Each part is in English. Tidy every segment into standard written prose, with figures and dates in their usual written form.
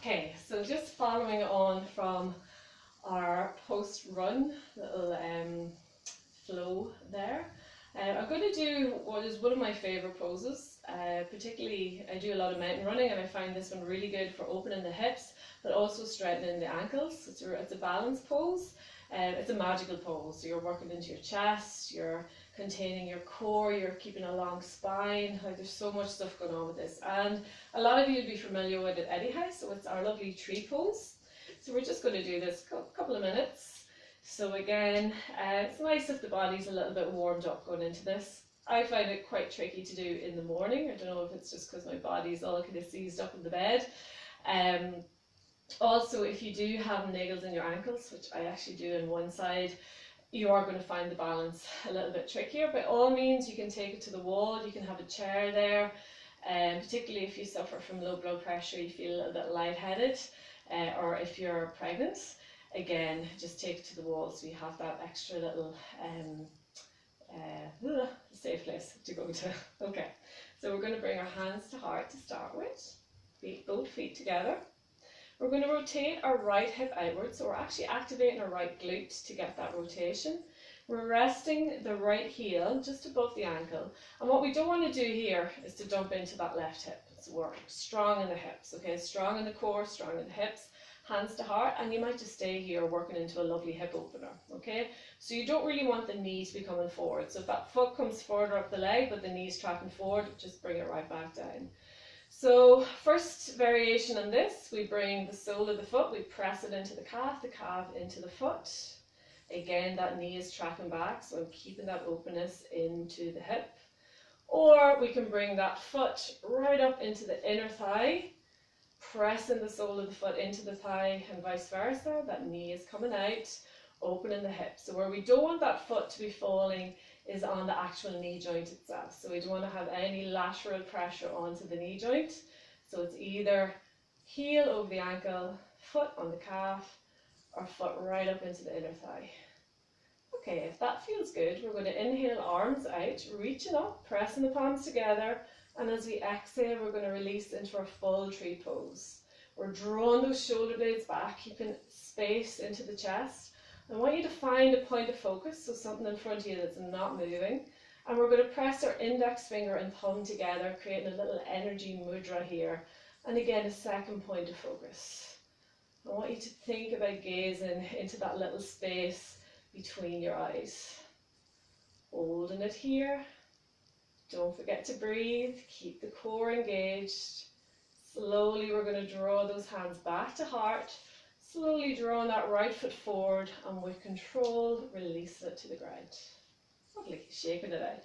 Okay, so just following on from our post-run little flow there, I'm going to do what is one of my favourite poses. Particularly, I do a lot of mountain running, and I find this one really good for opening the hips, but also strengthening the ankles. It's a balance pose. It's a magical pose. So you're working into your chest, you're containing your core, you're keeping a long spine. Like, there's so much stuff going on with this, and a lot of you will be familiar with it anyhow. So it's our lovely tree pose. So we're just going to do this a couple of minutes. So again, it's nice if the body's a little bit warmed up going into this. I find it quite tricky to do in the morning. I don't know if it's just because my body's all kind of seized up in the bed. Also, if you do have niggles in your ankles, which I actually do on one side, you are going to find the balance a little bit trickier. By all means, you can take it to the wall, you can have a chair there, particularly if you suffer from low blood pressure, you feel a little bit lightheaded, or if you're pregnant, again, just take it to the wall so you have that extra little safe place to go to. Okay, so we're going to bring our hands to heart to start with, both feet together. We're going to rotate our right hip outwards, so we're actually activating our right glute to get that rotation. We're resting the right heel just above the ankle, and what we don't want to do here is to dump into that left hip. So we're strong in the hips, okay, strong in the core, strong in the hips, hands to heart, and you might just stay here working into a lovely hip opener, okay? So you don't really want the knee to be coming forward. So if that foot comes further up the leg, but the knee's tracking forward, just bring it right back down. So first variation on this, we bring the sole of the foot, we press it into the calf into the foot. Again, that knee is tracking back, so I'm keeping that openness into the hip. Or we can bring that foot right up into the inner thigh, pressing the sole of the foot into the thigh and vice versa. That knee is coming out, opening the hip. So where we don't want that foot to be falling is on the actual knee joint itself. So we don't want to have any lateral pressure onto the knee joint. So it's either heel over the ankle, foot on the calf, or foot right up into the inner thigh. Okay, if that feels good, we're going to inhale, arms out, reaching up, pressing the palms together, and as we exhale, we're going to release into our full tree pose. We're drawing those shoulder blades back, keeping space into the chest. I want you to find a point of focus, so something in front of you that's not moving. And we're going to press our index finger and thumb together, creating a little energy mudra here. And again, a second point of focus. I want you to think about gazing into that little space between your eyes. Holding it here. Don't forget to breathe. Keep the core engaged. Slowly, we're going to draw those hands back to heart. Slowly drawing that right foot forward, and with control, releasing it to the ground. Lovely, shaking it out.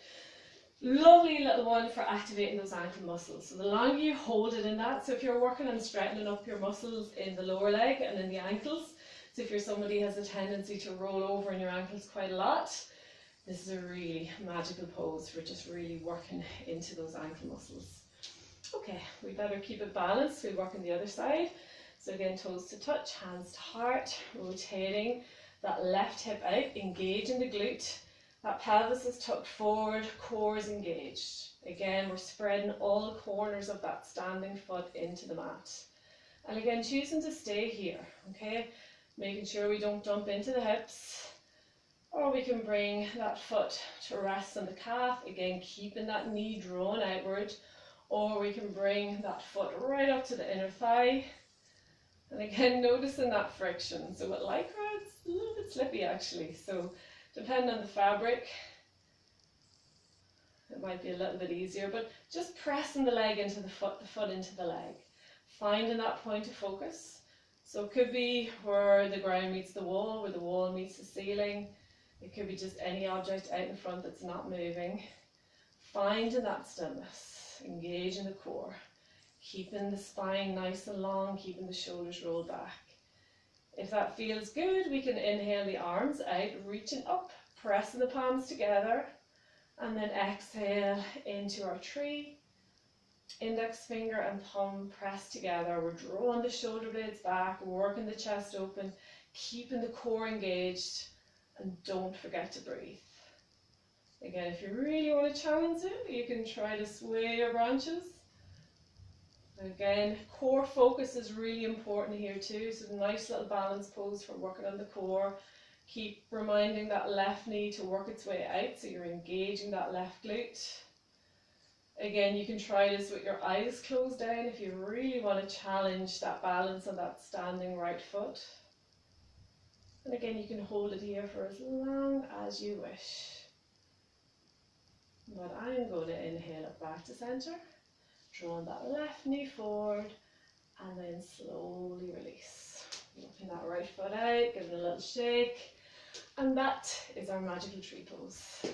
Lovely little one for activating those ankle muscles. So the longer you hold it in that, so if you're working on straightening up your muscles in the lower leg and in the ankles, so if you're somebody who has a tendency to roll over in your ankles quite a lot, this is a really magical pose for just really working into those ankle muscles. Okay, we better keep it balanced. We work on the other side. So again, toes to touch, hands to heart, rotating that left hip out, engaging the glute. That pelvis is tucked forward, core is engaged. Again, we're spreading all corners of that standing foot into the mat. And again, choosing to stay here, okay? Making sure we don't dump into the hips. Or we can bring that foot to rest on the calf, again, keeping that knee drawn outward. Or we can bring that foot right up to the inner thigh. And again, noticing that friction. So with Lycra, it's a little bit slippy actually. So depending on the fabric, it might be a little bit easier, but just pressing the leg into the foot into the leg. Finding that point of focus. So it could be where the ground meets the wall, where the wall meets the ceiling. It could be just any object out in front that's not moving. Finding that stillness, engaging the core. Keeping the spine nice and long, keeping the shoulders rolled back. If that feels good, we can inhale the arms out, reaching up, pressing the palms together, and then exhale into our tree. Index finger and thumb pressed together. We're drawing the shoulder blades back, working the chest open, keeping the core engaged, and don't forget to breathe. Again, if you really want to challenge it, you can try to sway your branches. Again, core focus is really important here too. So nice little balance pose for working on the core. Keep reminding that left knee to work its way out, so you're engaging that left glute. Again, you can try this with your eyes closed down if you really want to challenge that balance on that standing right foot. And again, you can hold it here for as long as you wish. But I'm going to inhale it back to center, drawing that left knee forward, and then slowly release. Looking that right foot out, giving it a little shake. And that is our magical tree pose.